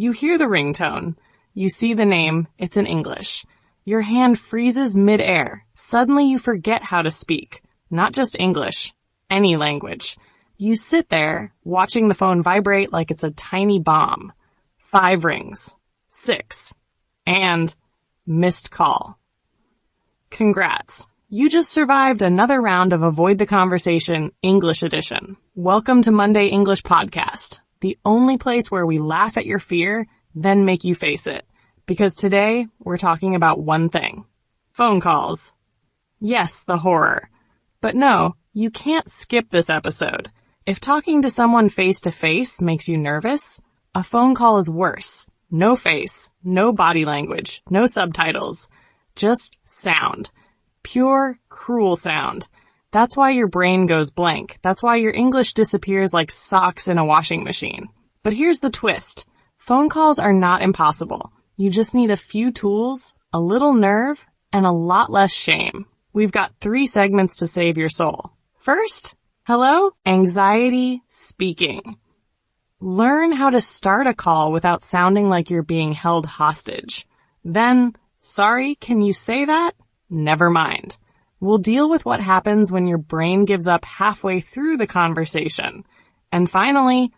You hear the ringtone. You see the name. It's in English. Your hand freezes mid-air. Suddenly you forget how to speak. Not just English. Any language. You sit there, watching the phone vibrate like it's a tiny bomb. 5 rings. 6. And missed call. Congrats. You just survived another round of Avoid the Conversation English edition. Welcome to Monday English Podcast, the only place where we laugh at your fear, then make you face it. Because today, we're talking about one thing. Phone calls. Yes, the horror. But no, you can't skip this episode. If talking to someone face-to-face makes you nervous, a phone call is worse. No face, no body language, no subtitles. Just sound. Pure, cruel sound. That's why your brain goes blank. That's why your English disappears like socks in a washing machine. But here's the twist. Phone calls are not impossible. You just need a few tools, a little nerve, and a lot less shame. We've got 3 segments to save your soul. First, hello, anxiety speaking. Learn how to start a call without sounding like you're being held hostage. Then, sorry, can you say that? Never mind. We'll deal with what happens when your brain gives up halfway through the conversation. And finally,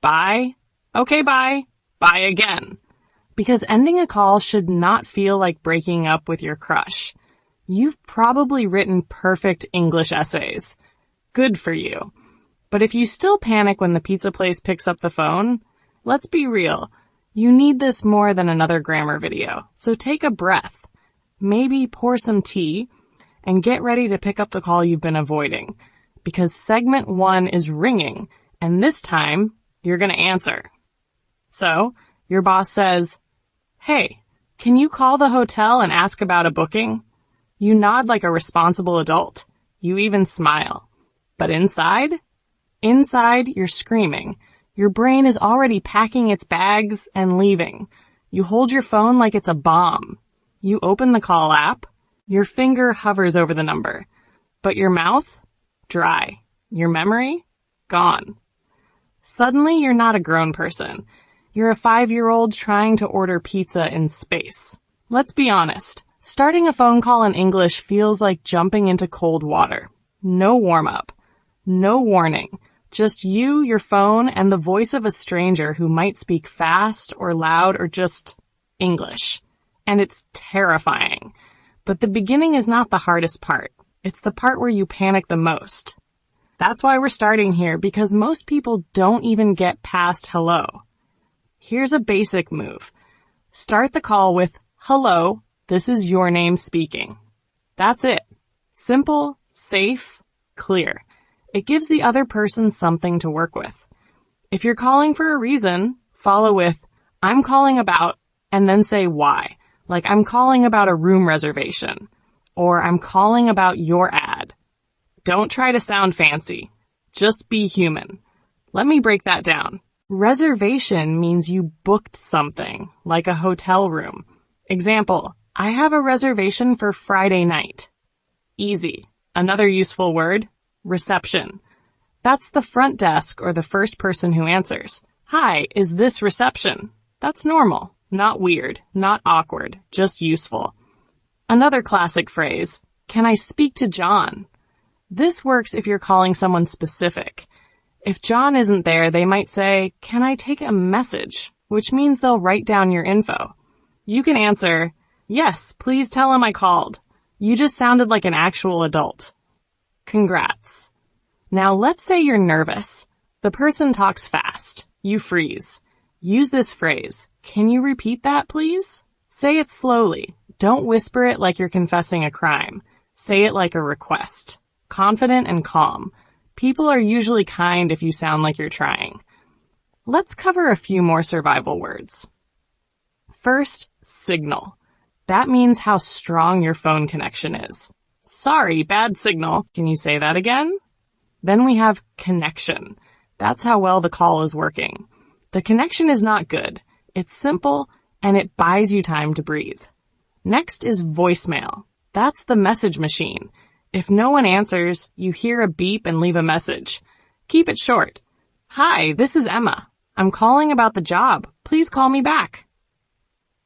bye. Okay, bye. Bye again. Because ending a call should not feel like breaking up with your crush. You've probably written perfect English essays. Good for you. But if you still panic when the pizza place picks up the phone, let's be real. You need this more than another grammar video. So take a breath. Maybe pour some tea and get ready to pick up the call you've been avoiding. Because segment 1 is ringing, and this time, you're going to answer. So, your boss says, "Hey, can you call the hotel and ask about a booking?" You nod like a responsible adult. You even smile. But inside, you're screaming. Your brain is already packing its bags and leaving. You hold your phone like it's a bomb. You open the call app. Your finger hovers over the number. But your mouth? Dry. Your memory? Gone. Suddenly, you're not a grown person. You're a 5-year-old trying to order pizza in space. Let's be honest. Starting a phone call in English feels like jumping into cold water. No warm-up. No warning. Just you, your phone, and the voice of a stranger who might speak fast or loud or just English. And it's terrifying. But the beginning is not the hardest part. It's the part where you panic the most. That's why we're starting here, because most people don't even get past hello. Here's a basic move. Start the call with, "Hello, this is your name speaking." That's it. Simple, safe, clear. It gives the other person something to work with. If you're calling for a reason, follow with, "I'm calling about," and then say why. Like, "I'm calling about a room reservation," or "I'm calling about your ad." Don't try to sound fancy. Just be human. Let me break that down. Reservation means you booked something, like a hotel room. Example, "I have a reservation for Friday night." Easy. Another useful word, reception. That's the front desk or the first person who answers. "Hi, is this reception?" That's normal. Not weird, not awkward, just useful. Another classic phrase, "Can I speak to John?" This works if you're calling someone specific. If John isn't there, they might say, "Can I take a message?" which means they'll write down your info. You can answer, "Yes, please tell him I called." You just sounded like an actual adult. Congrats. Now let's say you're nervous. The person talks fast. You freeze. Use this phrase. "Can you repeat that, please?" Say it slowly. Don't whisper it like you're confessing a crime. Say it like a request. Confident and calm. People are usually kind if you sound like you're trying. Let's cover a few more survival words. First, signal. That means how strong your phone connection is. "Sorry, bad signal. Can you say that again?" Then we have connection. That's how well the call is working. The connection is not good. It's simple, and it buys you time to breathe. Next is voicemail. That's the message machine. If no one answers, you hear a beep and leave a message. Keep it short. "Hi, this is Emma." I'm calling about the job. Please call me back.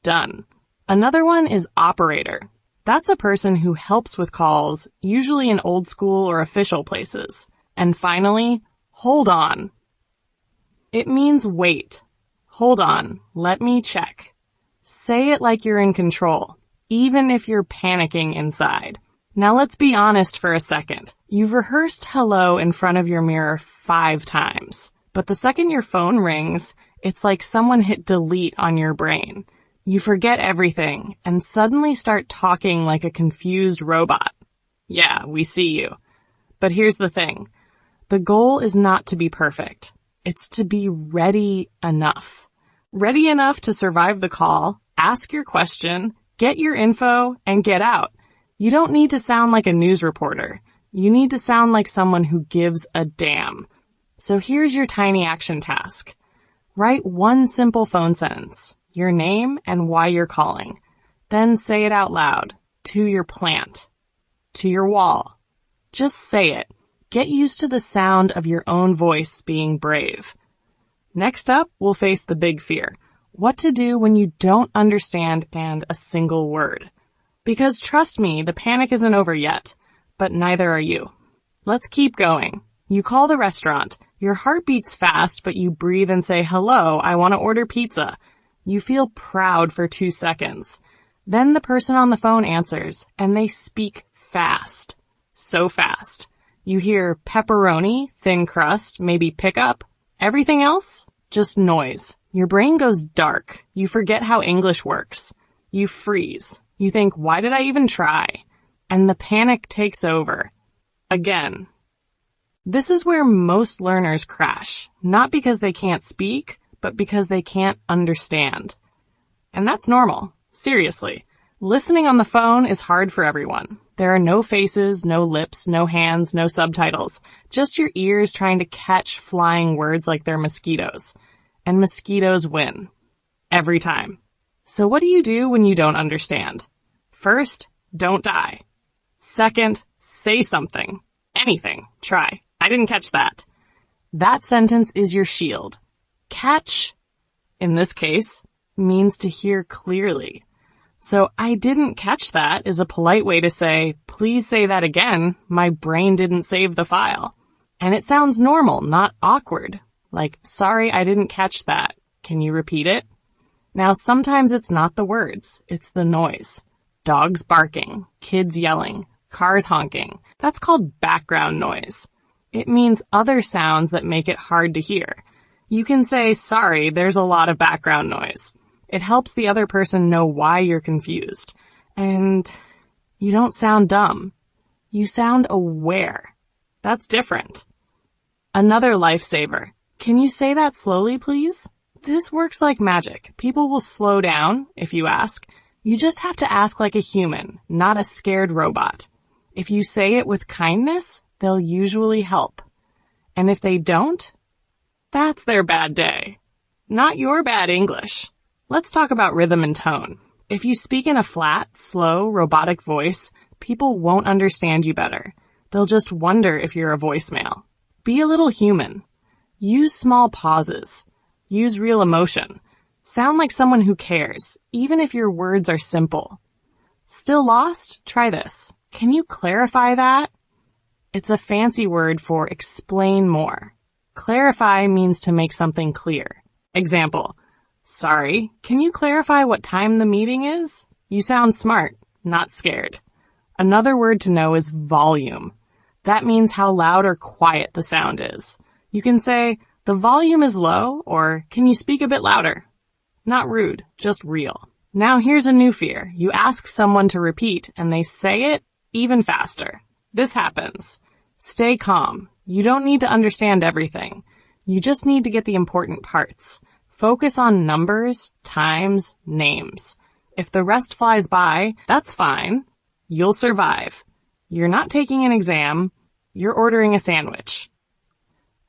Done. Another one is operator. That's a person who helps with calls, usually in old school or official places. And finally, hold on. It means wait. Hold on. Let me check. Say it like you're in control, even if you're panicking inside. Now let's be honest for a second. You've rehearsed hello in front of your mirror 5 times, but the second your phone rings, it's like someone hit delete on your brain. You forget everything and suddenly start talking like a confused robot. Yeah, we see you. But here's the thing. The goal is not to be perfect. It's to be ready enough. Ready enough to survive the call, ask your question, get your info, and get out. You don't need to sound like a news reporter. You need to sound like someone who gives a damn. So here's your tiny action task. Write one simple phone sentence, your name and why you're calling. Then say it out loud, to your plant, to your wall. Just say it. Get used to the sound of your own voice being brave. Next up, we'll face the big fear. What to do when you don't understand a single word. Because trust me, the panic isn't over yet, but neither are you. Let's keep going. You call the restaurant. Your heart beats fast, but you breathe and say, hello, I want to order pizza. You feel proud for 2 seconds. Then the person on the phone answers, and they speak fast. So fast. You hear pepperoni, thin crust, maybe pickup. Everything else? Just noise. Your brain goes dark. You forget how English works. You freeze. You think, why did I even try? And the panic takes over. Again. This is where most learners crash, not because they can't speak, but because they can't understand. And that's normal. Seriously. Listening on the phone is hard for everyone. There are no faces, no lips, no hands, no subtitles. Just your ears trying to catch flying words like they're mosquitoes. And mosquitoes win. Every time. So what do you do when you don't understand? First, don't die. Second, say something. Anything. Try. I didn't catch that. That sentence is your shield. Catch, in this case, means to hear clearly. So I didn't catch that is a polite way to say, please say that again. My brain didn't save the file. And it sounds normal, not awkward. Like, sorry, I didn't catch that. Can you repeat it? Now, sometimes it's not the words. It's the noise. Dogs barking, kids yelling, cars honking. That's called background noise. It means other sounds that make it hard to hear. You can say, sorry, there's a lot of background noise. It helps the other person know why you're confused. And you don't sound dumb. You sound aware. That's different. Another lifesaver. Can you say that slowly, please? This works like magic. People will slow down if you ask. You just have to ask like a human, not a scared robot. If you say it with kindness, they'll usually help. And if they don't, that's their bad day. Not your bad English. Let's talk about rhythm and tone. If you speak in a flat, slow, robotic voice, people won't understand you better. They'll just wonder if you're a voicemail. Be a little human. Use small pauses. Use real emotion. Sound like someone who cares, even if your words are simple. Still lost? Try this. Can you clarify that? It's a fancy word for explain more. Clarify means to make something clear. Example. Sorry, can you clarify what time the meeting is? You sound smart, not scared. Another word to know is volume. That means how loud or quiet the sound is. You can say, the volume is low, or can you speak a bit louder? Not rude, just real. Now here's a new fear. You ask someone to repeat, and they say it even faster. This happens. Stay calm. You don't need to understand everything. You just need to get the important parts. Focus on numbers, times, names. If the rest flies by, that's fine. You'll survive. You're not taking an exam. You're ordering a sandwich.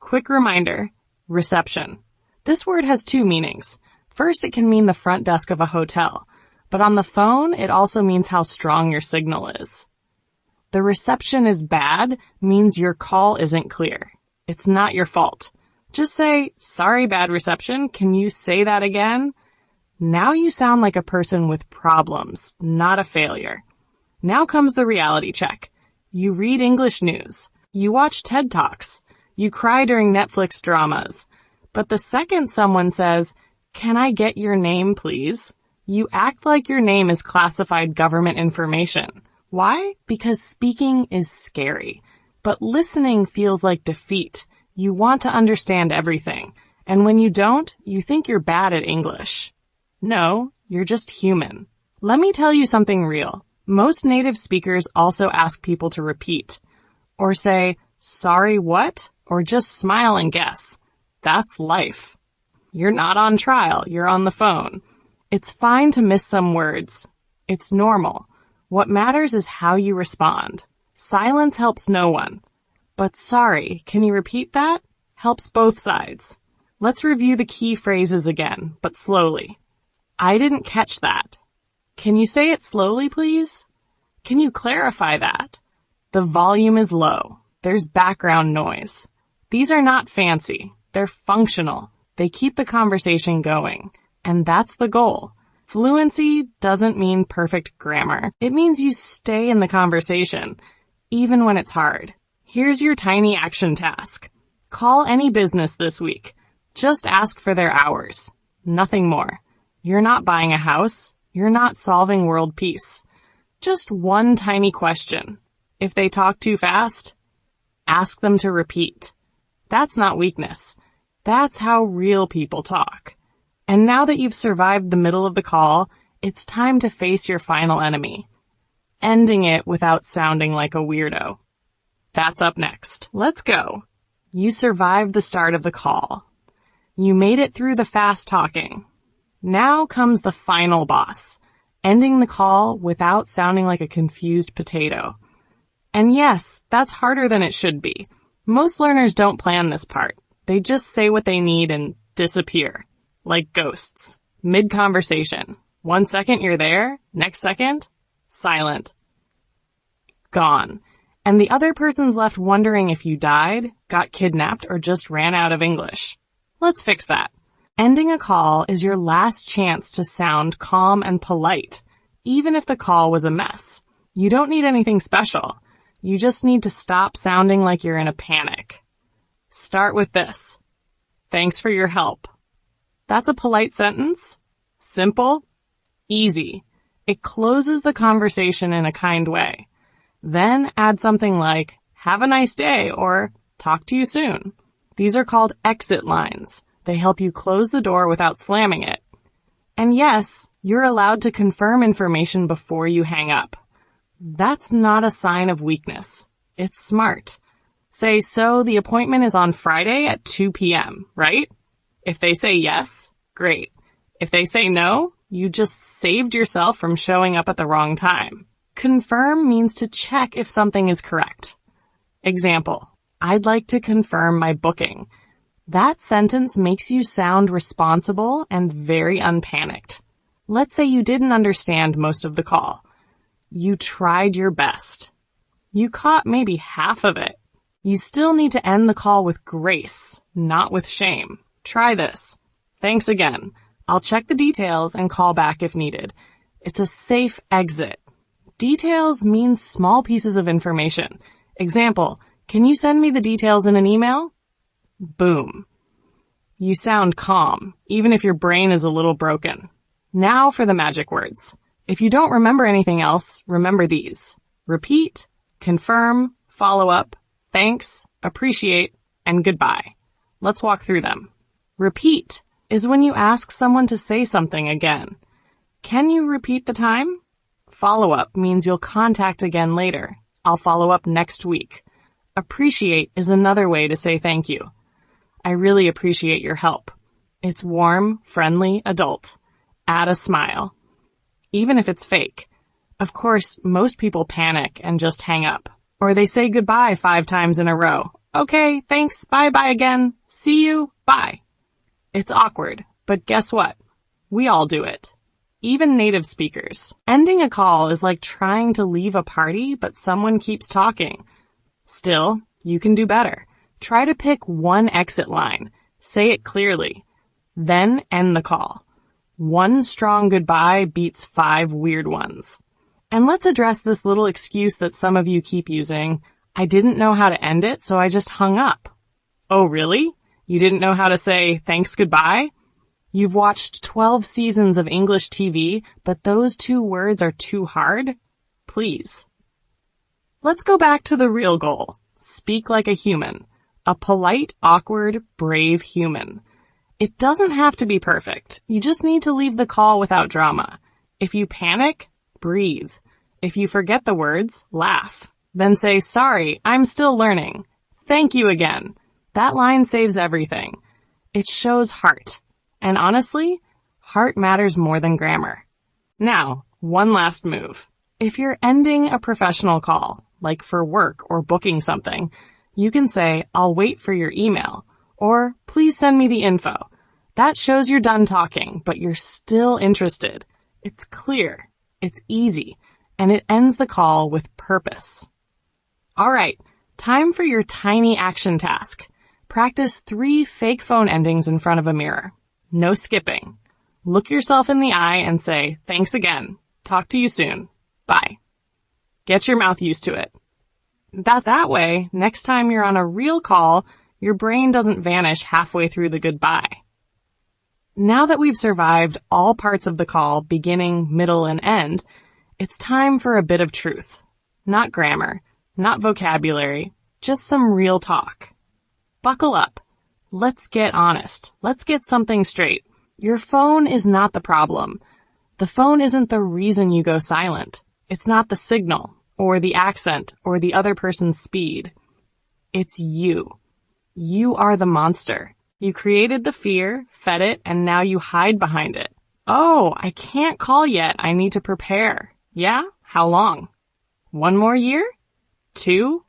Quick reminder, reception. This word has 2 meanings. First, it can mean the front desk of a hotel, but on the phone, it also means how strong your signal is. The reception is bad means your call isn't clear. It's not your fault. Just say, sorry, bad reception. Can you say that again? Now you sound like a person with problems, not a failure. Now comes the reality check. You read English news. You watch TED Talks. You cry during Netflix dramas. But the second someone says, can I get your name, please? You act like your name is classified government information. Why? Because speaking is scary. But listening feels like defeat. You want to understand everything. And when you don't, you think you're bad at English. No, you're just human. Let me tell you something real. Most native speakers also ask people to repeat. Or say, sorry, what? Or just smile and guess. That's life. You're not on trial. You're on the phone. It's fine to miss some words. It's normal. What matters is how you respond. Silence helps no one. But sorry, can you repeat that? Helps both sides. Let's review the key phrases again, but slowly. I didn't catch that. Can you say it slowly, please? Can you clarify that? The volume is low. There's background noise. These are not fancy. They're functional. They keep the conversation going. And that's the goal. Fluency doesn't mean perfect grammar. It means you stay in the conversation, even when it's hard. Here's your tiny action task. Call any business this week. Just ask for their hours. Nothing more. You're not buying a house. You're not solving world peace. Just one tiny question. If they talk too fast, ask them to repeat. That's not weakness. That's how real people talk. And now that you've survived the middle of the call, it's time to face your final enemy. Ending it without sounding like a weirdo. That's up next. Let's go. You survived the start of the call. You made it through the fast talking. Now comes the final boss, ending the call without sounding like a confused potato. And yes, that's harder than it should be. Most learners don't plan this part. They just say what they need and disappear, like ghosts, mid-conversation. 1 second you're there, next second, silent. Gone. And the other person's left wondering if you died, got kidnapped, or just ran out of English. Let's fix that. Ending a call is your last chance to sound calm and polite, even if the call was a mess. You don't need anything special. You just need to stop sounding like you're in a panic. Start with this. Thanks for your help. That's a polite sentence. Simple. Easy. It closes the conversation in a kind way. Then add something like, have a nice day, or talk to you soon. These are called exit lines. They help you close the door without slamming it. And yes, you're allowed to confirm information before you hang up. That's not a sign of weakness. It's smart. Say, so the appointment is on Friday at 2 p.m., right? If they say yes, great. If they say no, you just saved yourself from showing up at the wrong time. Confirm means to check if something is correct. Example, I'd like to confirm my booking. That sentence makes you sound responsible and very unpanicked. Let's say you didn't understand most of the call. You tried your best. You caught maybe half of it. You still need to end the call with grace, not with shame. Try this. Thanks again. I'll check the details and call back if needed. It's a safe exit. Details means small pieces of information. Example, can you send me the details in an email? Boom. You sound calm, even if your brain is a little broken. Now for the magic words. If you don't remember anything else, remember these. Repeat, confirm, follow up, thanks, appreciate, and goodbye. Let's walk through them. Repeat is when you ask someone to say something again. Can you repeat the time? Follow up means you'll contact again later. I'll follow up next week. Appreciate is another way to say thank you. I really appreciate your help. It's warm, friendly, adult. Add a smile. Even if it's fake. Of course, most people panic and just hang up. Or they say goodbye 5 times in a row. Okay, thanks, bye-bye again. See you, bye. It's awkward, but guess what? We all do it. Even native speakers. Ending a call is like trying to leave a party, but someone keeps talking. Still, you can do better. Try to pick one exit line. Say it clearly. Then end the call. One strong goodbye beats 5 weird ones. And let's address this little excuse that some of you keep using. I didn't know how to end it, so I just hung up. Oh, really? You didn't know how to say thanks goodbye? You've watched 12 seasons of English TV, but those 2 words are too hard? Please. Let's go back to the real goal. Speak like a human. A polite, awkward, brave human. It doesn't have to be perfect. You just need to leave the call without drama. If you panic, breathe. If you forget the words, laugh. Then say, sorry, I'm still learning. Thank you again. That line saves everything. It shows heart. And honestly, heart matters more than grammar. Now, one last move. If you're ending a professional call, like for work or booking something, you can say, I'll wait for your email, or please send me the info. That shows you're done talking, but you're still interested. It's clear, it's easy, and it ends the call with purpose. All right, time for your tiny action task. Practice 3 fake phone endings in front of a mirror. No skipping. Look yourself in the eye and say, thanks again. Talk to you soon. Bye. Get your mouth used to it. That way, next time you're on a real call, your brain doesn't vanish halfway through the goodbye. Now that we've survived all parts of the call, beginning, middle, and end, it's time for a bit of truth. Not grammar, not vocabulary, just some real talk. Buckle up. Let's get honest. Let's get something straight. Your phone is not the problem. The phone isn't the reason you go silent. It's not the signal, or the accent, or the other person's speed. It's you. You are the monster. You created the fear, fed it, and now you hide behind it. Oh, I can't call yet. I need to prepare. Yeah? How long? 1 more year? 2?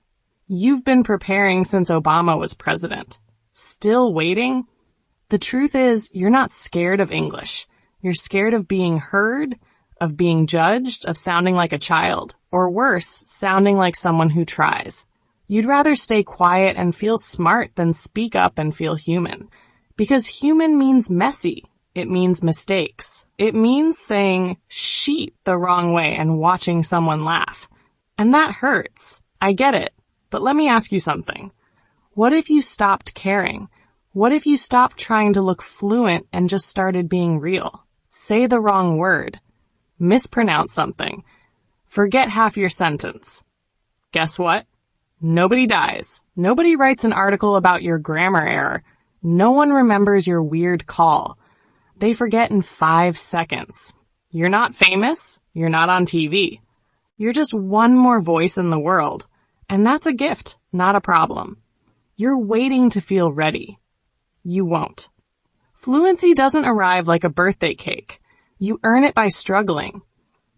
You've been preparing since Obama was president. Still waiting? The truth is, you're not scared of English. You're scared of being heard, of being judged, of sounding like a child, or worse, sounding like someone who tries. You'd rather stay quiet and feel smart than speak up and feel human. Because human means messy. It means mistakes. It means saying sheet the wrong way and watching someone laugh. And that hurts. I get it. But let me ask you something. What if you stopped caring? What if you stopped trying to look fluent and just started being real? Say the wrong word. Mispronounce something. Forget half your sentence. Guess what? Nobody dies. Nobody writes an article about your grammar error. No one remembers your weird call. They forget in 5 seconds. You're not famous. You're not on TV. You're just one more voice in the world. And that's a gift, not a problem. You're waiting to feel ready. You won't. Fluency doesn't arrive like a birthday cake. You earn it by struggling,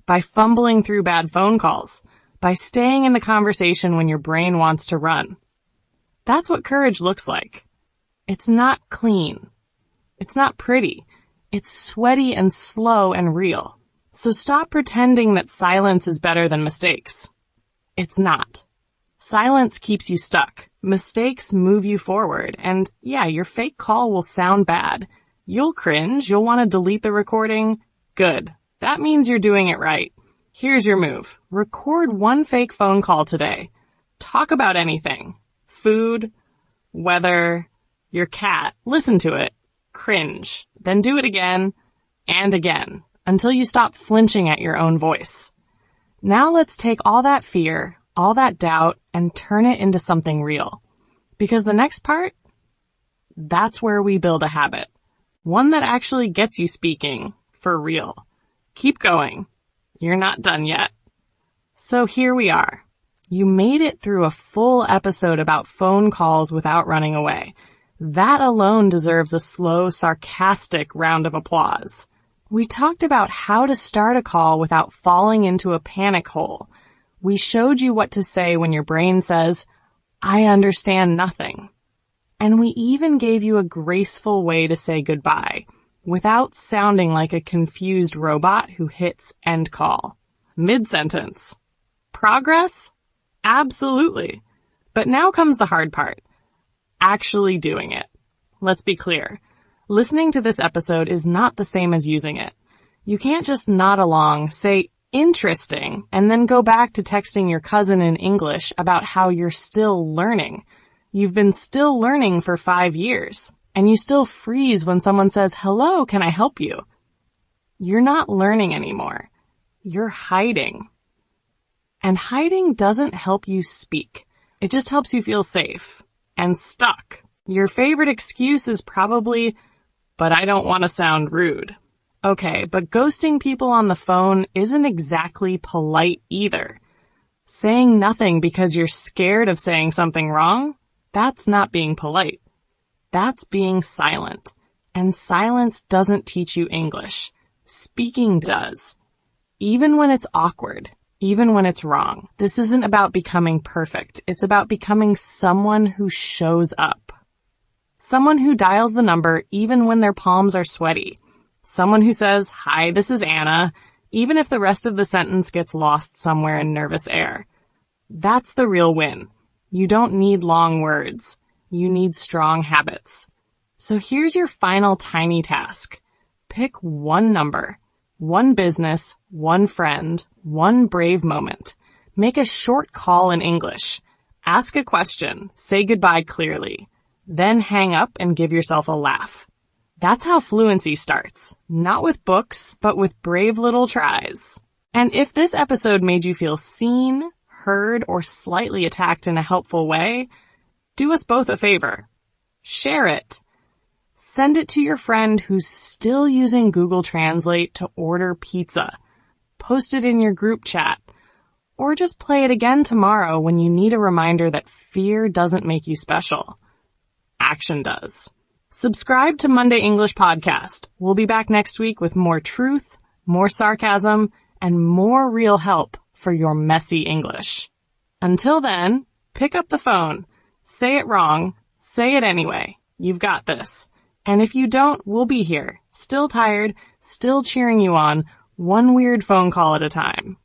by fumbling through bad phone calls, by staying in the conversation when your brain wants to run. That's what courage looks like. It's not clean. It's not pretty. It's sweaty and slow and real. So stop pretending that silence is better than mistakes. It's not. Silence keeps you stuck. Mistakes move you forward. And yeah, your fake call will sound bad. You'll cringe. You'll want to delete the recording. Good. That means you're doing it right. Here's your move. Record 1 fake phone call today. Talk about anything. Food, weather, your cat. Listen to it. Cringe. Then do it again and again until you stop flinching at your own voice. Now let's take all that fear, all that doubt, and turn it into something real. Because the next part, that's where we build a habit. One that actually gets you speaking for real. Keep going. You're not done yet. So here we are. You made it through a full episode about phone calls without running away. That alone deserves a slow, sarcastic round of applause. We talked about how to start a call without falling into a panic hole. We showed you what to say when your brain says, I understand nothing. And we even gave you a graceful way to say goodbye without sounding like a confused robot who hits end call. Mid-sentence. Progress? Absolutely. But now comes the hard part. Actually doing it. Let's be clear. Listening to this episode is not the same as using it. You can't just nod along, say, interesting, and then go back to texting your cousin in English about how you're still learning. You've been still learning for 5 years, and you still freeze when someone says, hello, can I help you? You're not learning anymore. You're hiding. And hiding doesn't help you speak. It just helps you feel safe and stuck. Your favorite excuse is probably, but I don't want to sound rude. Okay, but ghosting people on the phone isn't exactly polite either. Saying nothing because you're scared of saying something wrong, that's not being polite. That's being silent. And silence doesn't teach you English. Speaking does. Even when it's awkward, even when it's wrong. This isn't about becoming perfect. It's about becoming someone who shows up. Someone who dials the number even when their palms are sweaty. Someone who says, hi, this is Anna, even if the rest of the sentence gets lost somewhere in nervous air. That's the real win. You don't need long words. You need strong habits. So here's your final tiny task. Pick one number, one business, one friend, one brave moment. Make a short call in English. Ask a question. Say goodbye clearly. Then hang up and give yourself a laugh. That's how fluency starts. Not with books, but with brave little tries. And if this episode made you feel seen, heard, or slightly attacked in a helpful way, do us both a favor. Share it. Send it to your friend who's still using Google Translate to order pizza. Post it in your group chat. Or just play it again tomorrow when you need a reminder that fear doesn't make you special. Action does. Subscribe to Monday English Podcast. We'll be back next week with more truth, more sarcasm, and more real help for your messy English. Until then, pick up the phone. Say it wrong. Say it anyway. You've got this. And if you don't, we'll be here. Still tired, still cheering you on, one weird phone call at a time.